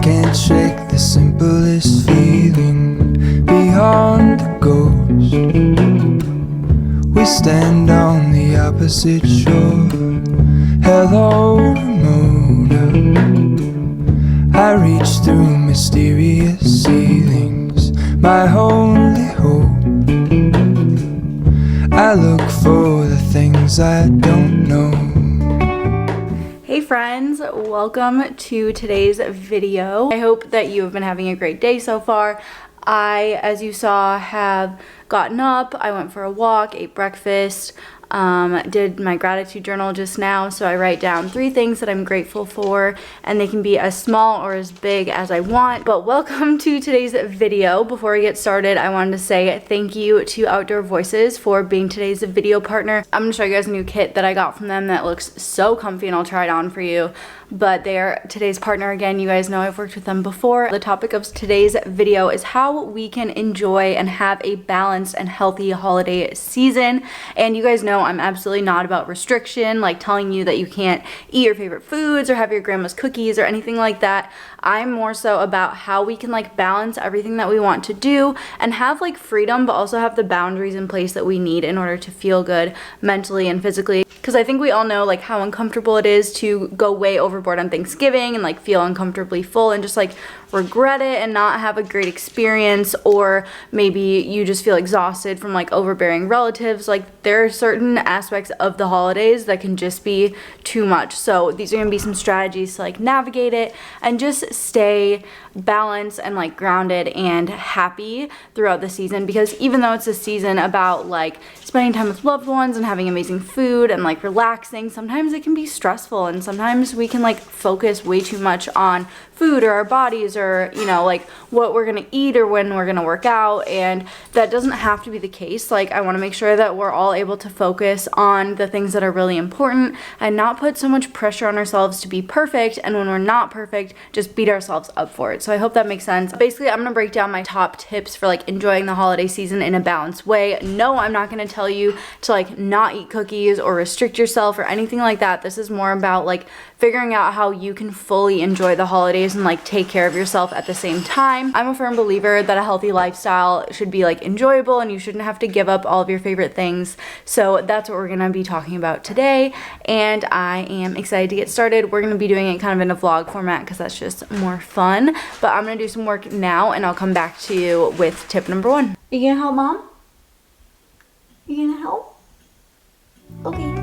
can't shake the simplest feeling beyond the ghost. We stand on the opposite shore. Hello, Ramona. I reach through mysterious ceilings, my only hope. I look for the things I don't know. Hey friends, welcome to today's video. I hope that you have been having a great day so far. I, as you saw, have gotten up, I went for a walk, ate breakfast, did my gratitude journal just now. So I write down 3 things that I'm grateful for, and they can be as small or as big as I want. But welcome to today's video. Before we get started, I wanted to say thank you to Outdoor Voices for being today's video partner. I'm gonna show you guys a new kit that I got from them that looks so comfy, and I'll try it on for you. But they are today's partner again. You guys know I've worked with them before. The topic of today's video is how we can enjoy and have a balanced and healthy holiday season. And you guys know I'm absolutely not about restriction, like telling you that you can't eat your favorite foods or have your grandma's cookies or anything like that. I'm more so about how we can like balance everything that we want to do and have like freedom, but also have the boundaries in place that we need in order to feel good mentally and physically. Because I think we all know like how uncomfortable it is to go way overboard on Thanksgiving and like feel uncomfortably full and just like regret it and not have a great experience, or maybe you just feel exhausted from like overbearing relatives. Like there are certain aspects of the holidays that can just be too much. So these are gonna be some strategies to like navigate it and just stay balanced and like grounded and happy throughout the season. Because even though it's a season about like spending time with loved ones and having amazing food and like relaxing, sometimes it can be stressful, and sometimes we can like focus way too much on food or our bodies, or you know, like what we're gonna eat or when we're gonna work out, and that doesn't have to be the case. Like I want to make sure that we're all able to focus on the things that are really important and not put so much pressure on ourselves to be perfect, and when we're not perfect, just beat ourselves up for it. So I hope that makes sense. Basically, I'm gonna break down my top tips for like enjoying the holiday season in a balanced way. No, I'm not gonna tell you to like not eat cookies or restrict yourself or anything like that. This is more about like figuring out how you can fully enjoy the holidays and like take care of yourself at the same time. I'm a firm believer that a healthy lifestyle should be like enjoyable, and you shouldn't have to give up all of your favorite things. So that's what we're gonna be talking about today, and I am excited to get started. We're gonna be doing it kind of in a vlog format because that's just more fun. But I'm gonna do some work now, and I'll come back to you with tip number 1. You gonna help Mom? You gonna help? Okay.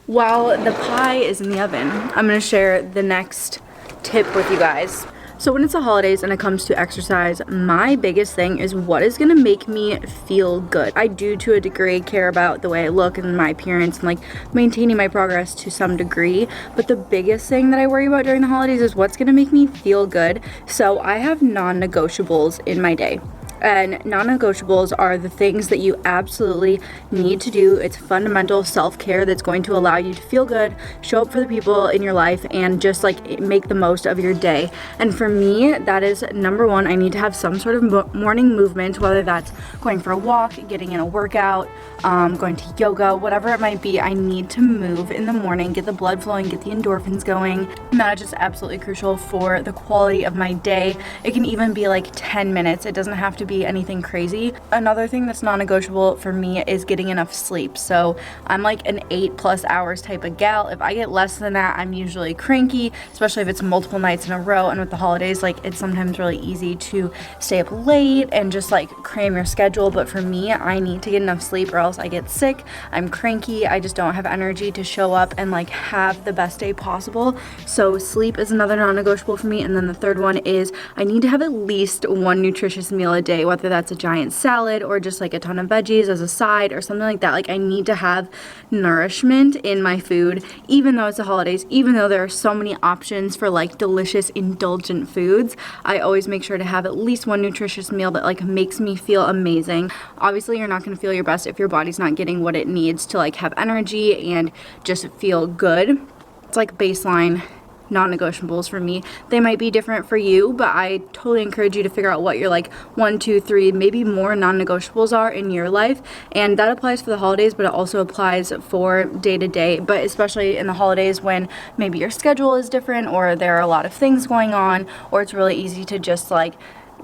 While the pie is in the oven, I'm gonna share the next tip with you guys. So when it's the holidays and it comes to exercise, my biggest thing is what is gonna make me feel good. I do, to a degree, care about the way I look and my appearance and like maintaining my progress to some degree, but the biggest thing that I worry about during the holidays is what's gonna make me feel good. So I have non-negotiables in my day. And non-negotiables are the things that you absolutely need to do. It's fundamental self-care that's going to allow you to feel good, show up for the people in your life, and just like make the most of your day. And for me, that is number 1. I need to have some sort of morning movement, whether that's going for a walk, getting in a workout, going to yoga, whatever it might be. I need to move in the morning, get the blood flowing, get the endorphins going. And that is just absolutely crucial for the quality of my day. It can even be like 10 minutes. It doesn't have to be anything crazy. Another thing that's non-negotiable for me is getting enough sleep. So I'm like an 8+ hours type of gal. If I get less than that, I'm usually cranky, especially if it's multiple nights in a row. And with the holidays, like it's sometimes really easy to stay up late and just like cram your schedule. But for me, I need to get enough sleep or else I get sick. I'm cranky. I just don't have energy to show up and like have the best day possible. So sleep is another non-negotiable for me. And then the third one is I need to have at least one nutritious meal a day, whether that's a giant salad or just like a ton of veggies as a side or something like that. Like I need to have nourishment in my food, even though it's the holidays, even though there are so many options for like delicious, indulgent foods. I always make sure to have at least one nutritious meal that like makes me feel amazing. Obviously, you're not going to feel your best if your body's not getting what it needs to like have energy and just feel good. It's like baseline non-negotiables for me. They might be different for you, but I totally encourage you to figure out what your like 1, 2, 3, maybe more non-negotiables are in your life. And that applies for the holidays, but it also applies for day to day, but especially in the holidays when maybe your schedule is different or there are a lot of things going on, or it's really easy to just like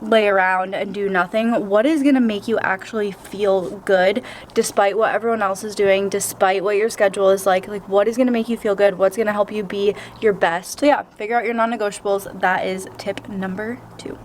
lay around and do nothing. What is going to make you actually feel good despite what everyone else is doing, despite what your schedule is like what is going to make you feel good, what's going to help you be your best? So yeah, figure out your non-negotiables. That is tip number 2.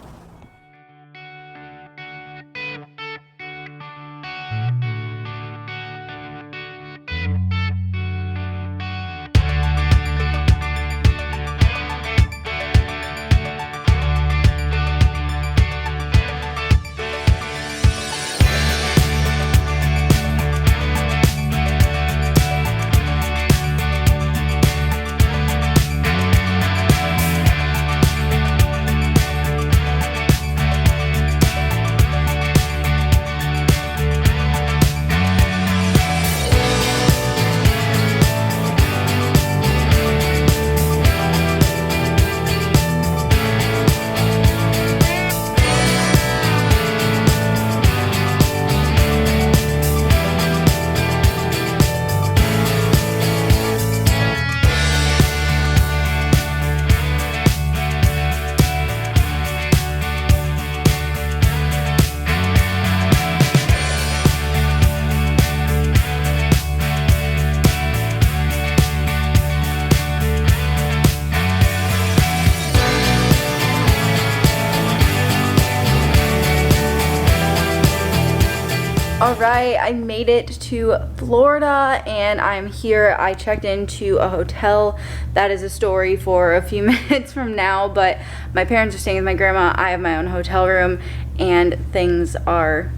Alright, I made it to Florida and I'm here. I checked into a hotel. That is a story for a few minutes from now, but my parents are staying with my grandma. I have my own hotel room and things are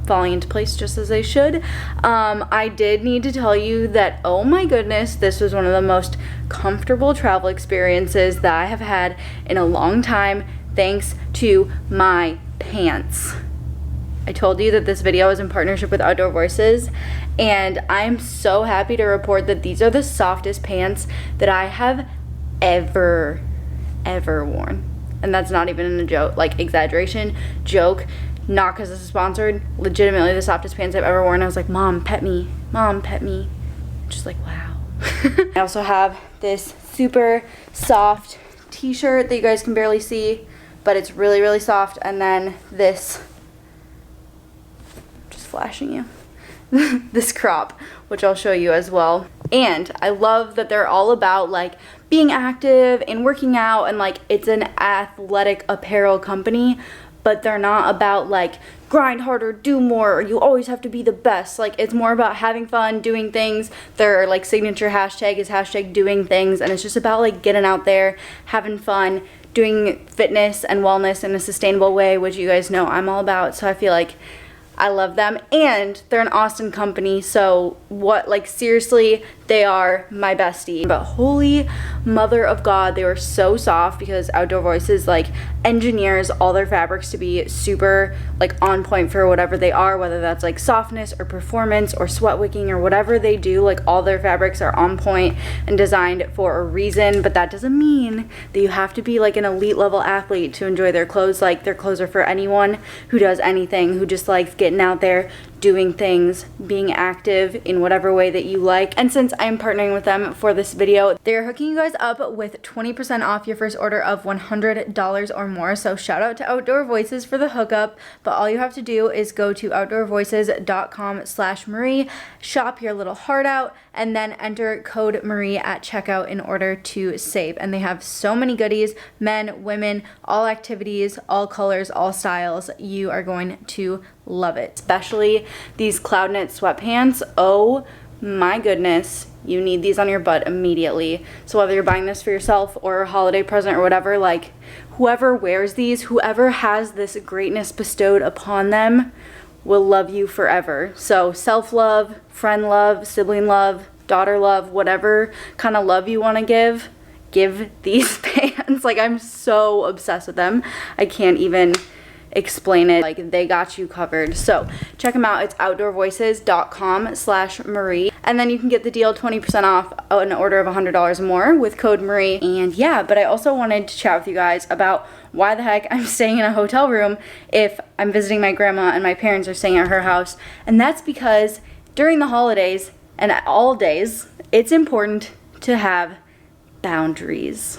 falling into place just as they should. I did need to tell you that, oh my goodness, this was one of the most comfortable travel experiences that I have had in a long time, thanks to my pants. I told you that this video is in partnership with Outdoor Voices, and I'm so happy to report that these are the softest pants that I have ever worn. And that's not even in a joke, like exaggeration, joke, not because this is sponsored, legitimately the softest pants I've ever worn. I was like, Mom, pet me. Mom, pet me. Just like, wow. I also have this super soft t-shirt that you guys can barely see, but it's really soft, and then this, flashing you, this crop, which I'll show you as well. And I love that they're all about like being active and working out, and like it's an athletic apparel company, but they're not about like grind harder, do more, or you always have to be the best. Like it's more about having fun, doing things. Their like signature hashtag is hashtag doing things, and it's just about like getting out there, having fun, doing fitness and wellness in a sustainable way, which you guys know I'm all about. So I feel like I love them, and they're an Austin company, so what, like seriously, they are my bestie. But holy mother of God, they were so soft because Outdoor Voices like engineers all their fabrics to be super like on point for whatever they are, whether that's like softness or performance or sweat wicking or whatever they do. Like all their fabrics are on point and designed for a reason, but that doesn't mean that you have to be like an elite level athlete to enjoy their clothes. Like their clothes are for anyone who does anything, who just likes getting out there, doing things, being active in whatever way that you like. And since I'm partnering with them for this video, they're hooking you guys up with 20% off your first order of $100 or more. So shout out to Outdoor Voices for the hookup. But all you have to do is go to outdoorvoices.com/Marie, shop your little heart out, and then enter code Marie at checkout in order to save. And they have so many goodies, men, women, all activities, all colors, all styles. You are going to love it. Especially these cloud knit sweatpants. Oh my goodness, you need these on your butt immediately. So whether you're buying this for yourself or a holiday present or whatever, like whoever wears these, whoever has this greatness bestowed upon them will love you forever. So self-love, friend love, sibling love, daughter love, whatever kind of love you want to give these pants. Like I'm so obsessed with them. I can't even explain it. Like they got you covered. So check them out. It's outdoorvoices.com/Marie. And then you can get the deal 20% off an order of $100 or more with code Marie. And yeah, but I also wanted to chat with you guys about why the heck I'm staying in a hotel room if I'm visiting my grandma and my parents are staying at her house. And that's because during the holidays and all days, it's important to have boundaries.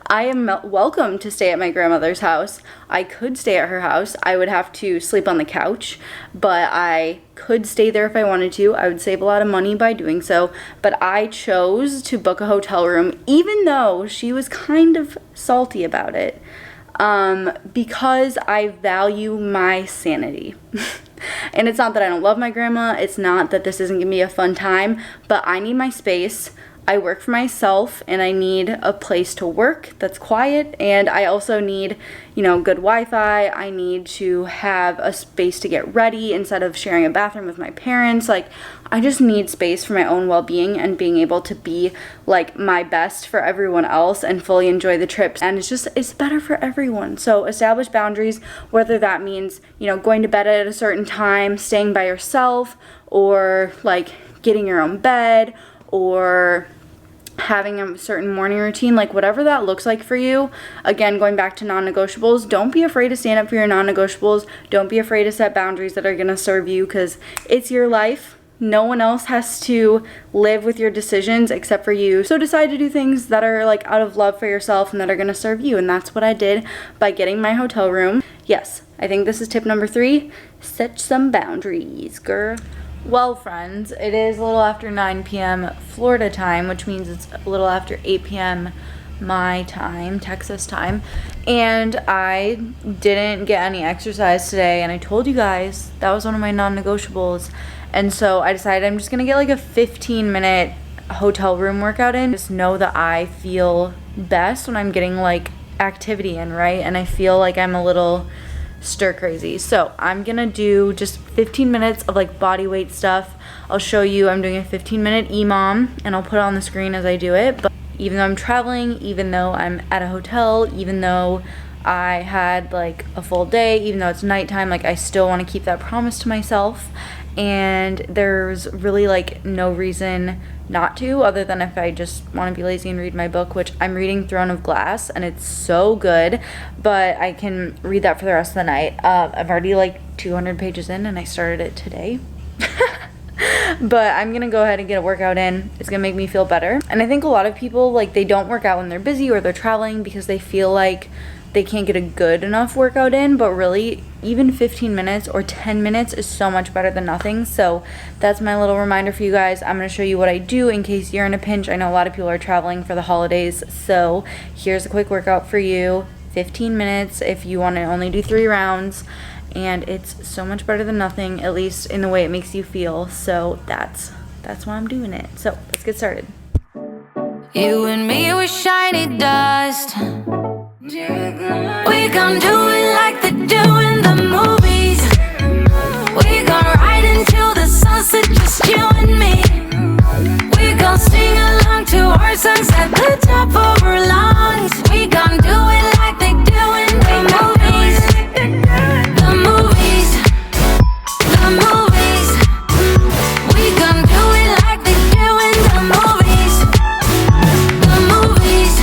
I am welcome to stay at my grandmother's house. I could stay at her house. I would have to sleep on the couch, but I could stay there if I wanted to. I would save a lot of money by doing so, but I chose to book a hotel room even though she was kind of salty about it, because I value my sanity. And it's not that I don't love my grandma. It's not that this isn't gonna be a fun time, but I need my space. I work for myself and I need a place to work that's quiet, and I also need, good Wi-Fi. I need to have a space to get ready instead of sharing a bathroom with my parents. Like, I just need space for my own well-being and being able to be like my best for everyone else and fully enjoy the trips. And it's better for everyone. So establish boundaries, whether that means, going to bed at a certain time, staying by yourself, or like getting your own bed, or having a certain morning routine, like whatever that looks like for you. Again, going back to non-negotiables, don't be afraid to stand up for your non-negotiables. Don't be afraid to set boundaries that are going to serve you, because it's your life. No one else has to live with your decisions except for you. So decide to do things that are like out of love for yourself and that are going to serve you. And that's what I did by getting my hotel room. Yes, I think this is tip number 3. Set some boundaries, girl. Well, friends, it is a little after 9 p.m. Florida time, which means it's a little after 8 p.m. my time, Texas time, and I didn't get any exercise today, and I told you guys that was one of my non-negotiables, and so I decided I'm just gonna get like a 15-minute hotel room workout in. Just know that I feel best when I'm getting like activity in, right? And I feel like I'm a little stir crazy. So I'm gonna do just 15 minutes of like body weight stuff. I'll show you. I'm doing a 15-minute EMOM and I'll put it on the screen as I do it. But even though I'm traveling, even though I'm at a hotel, even though I had like a full day, even though it's nighttime, like I still want to keep that promise to myself. And there's really like no reason not to, other than if I just want to be lazy and read my book, which I'm reading Throne of Glass and it's so good, but I can read that for the rest of the night. I've already like 200 pages in and I started it today. But I'm gonna go ahead and get a workout in. It's gonna make me feel better. And I think a lot of people, like, they don't work out when they're busy or they're traveling because they feel like they can't get a good enough workout in, but really even 15 minutes or 10 minutes is so much better than nothing. So that's my little reminder for you guys. I'm going to show you what I do in case you're in a pinch. I know a lot of people are traveling for the holidays, so here's a quick workout for you. 15 minutes if you want to only do 3 rounds, and it's so much better than nothing, at least in the way it makes you feel. So that's why I'm doing it. So let's get started. You and me were shiny dust. We gon' do it like they do in the movies. We gon' ride until the sunset, just you and me. We gon' sing along to our songs at the top of our lungs. We gon' do it like they do in the movies. The movies, the movies. We gon' do it like they do in the movies. The movies,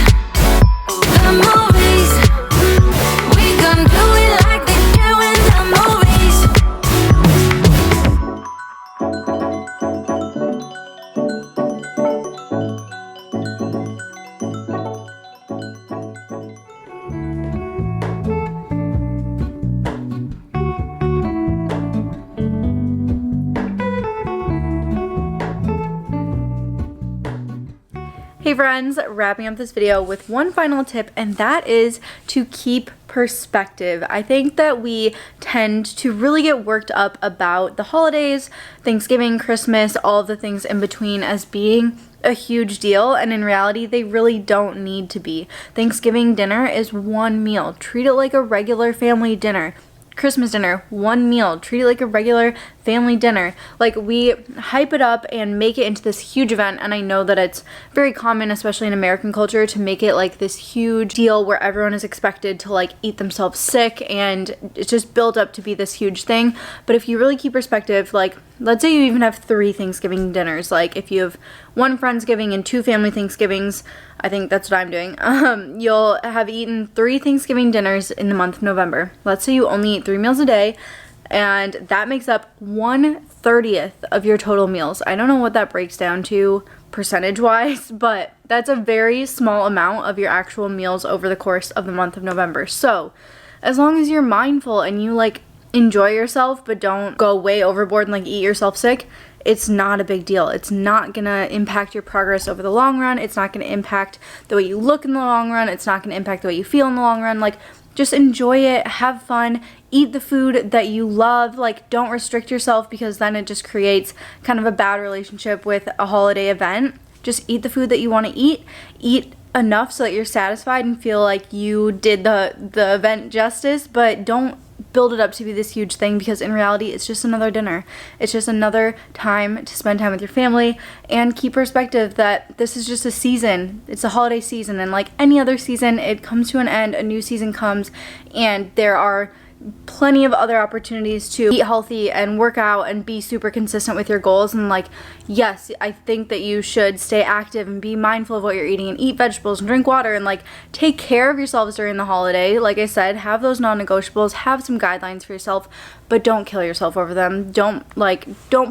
the movies. We gon' do it like they do in the movies. Hey friends, wrapping up this video with one final tip, and that is to keep perspective. I think that we tend to really get worked up about the holidays, Thanksgiving, Christmas, all of the things in between as being a huge deal, and in reality they really don't need to be. Thanksgiving dinner is one meal. Treat it like a regular family dinner. Christmas dinner, one meal. Treat it like a regular family dinner. Like, we hype it up and make it into this huge event, and I know that it's very common, especially in American culture, to make it like this huge deal where everyone is expected to like eat themselves sick, and it's just built up to be this huge thing. But if you really keep perspective, like, let's say you even have 3 Thanksgiving dinners. Like, if you have 1 Friendsgiving and 2 family Thanksgivings, I think that's what I'm doing, you'll have eaten 3 Thanksgiving dinners in the month of November. Let's say you only eat 3 meals a day, and that makes up 1/30 of your total meals. I don't know what that breaks down to percentage-wise, but that's a very small amount of your actual meals over the course of the month of November. So, as long as you're mindful and you like enjoy yourself but don't go way overboard and like eat yourself sick, it's not a big deal. It's not gonna impact your progress over the long run. It's not gonna impact the way you look in the long run. It's not gonna impact the way you feel in the long run. Like, just enjoy it, have fun, eat the food that you love. Like, don't restrict yourself, because then it just creates kind of a bad relationship with a holiday event. Just eat the food that you want to eat enough so that you're satisfied and feel like you did the event justice, but don't build it up to be this huge thing, because in reality it's just another dinner. It's just another time to spend time with your family, and keep perspective that this is just a season. It's a holiday season, and like any other season, it comes to an end, a new season comes, and there are plenty of other opportunities to eat healthy and work out and be super consistent with your goals. And like, yes, I think that you should stay active and be mindful of what you're eating and eat vegetables and drink water and like take care of yourselves during the holiday. Like I said, have those non-negotiables, have some guidelines for yourself, but don't kill yourself over them. Don't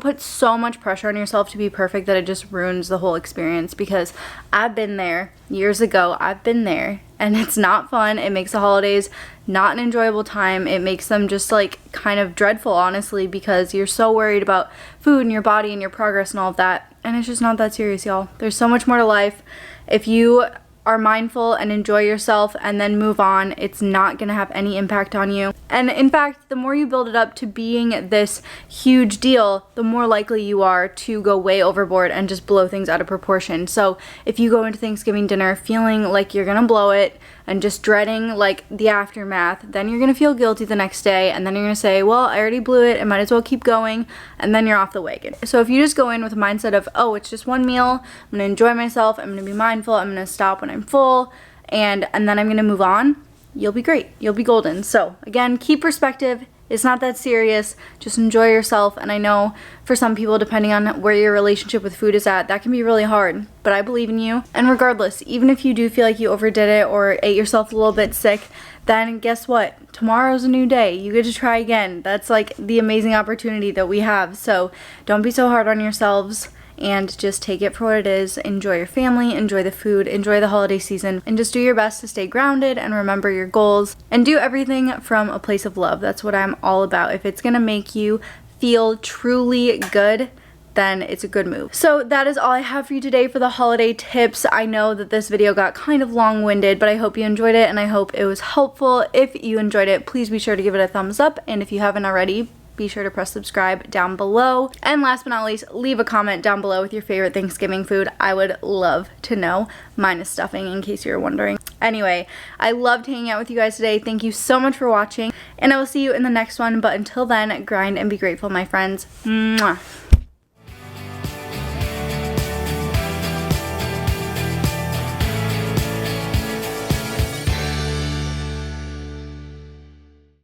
put so much pressure on yourself to be perfect that it just ruins the whole experience, because I've been there years ago. I've been there, and it's not fun. It makes the holidays not an enjoyable time. It makes them just like kind of dreadful, honestly, because you're so worried about food and your body and your progress and all of that, and it's just not that serious, y'all. There's so much more to life. If you are mindful and enjoy yourself and then move on, it's not gonna have any impact on you. And in fact, the more you build it up to being this huge deal, the more likely you are to go way overboard and just blow things out of proportion. So if you go into Thanksgiving dinner feeling like you're gonna blow it and just dreading like the aftermath, then you're gonna feel guilty the next day, and then you're gonna say, well, I already blew it, I might as well keep going, and then you're off the wagon. So if you just go in with a mindset of, oh, it's just one meal, I'm gonna enjoy myself, I'm gonna be mindful, I'm gonna stop when I'm full, and then I'm gonna move on, you'll be great. You'll be golden. So again, keep perspective. It's not that serious. Just enjoy yourself. And I know for some people, depending on where your relationship with food is at, that can be really hard. But I believe in you. And regardless, even if you do feel like you overdid it or ate yourself a little bit sick, then guess what? Tomorrow's a new day. You get to try again. That's like the amazing opportunity that we have. So don't be so hard on yourselves, and just take it for what it is. Enjoy your family, enjoy the food, enjoy the holiday season, and just do your best to stay grounded and remember your goals, and do everything from a place of love. That's what I'm all about. If it's gonna make you feel truly good, then it's a good move. So that is all I have for you today for the holiday tips. I know that this video got kind of long-winded, but I hope you enjoyed it, and I hope it was helpful. If you enjoyed it, please be sure to give it a thumbs up, and if you haven't already, be sure to press subscribe down below. And last but not least, leave a comment down below with your favorite Thanksgiving food. I would love to know. Mine is stuffing, in case you were wondering. Anyway, I loved hanging out with you guys today. Thank you so much for watching, and I will see you in the next one. But until then, grind and be grateful, my friends. Mwah.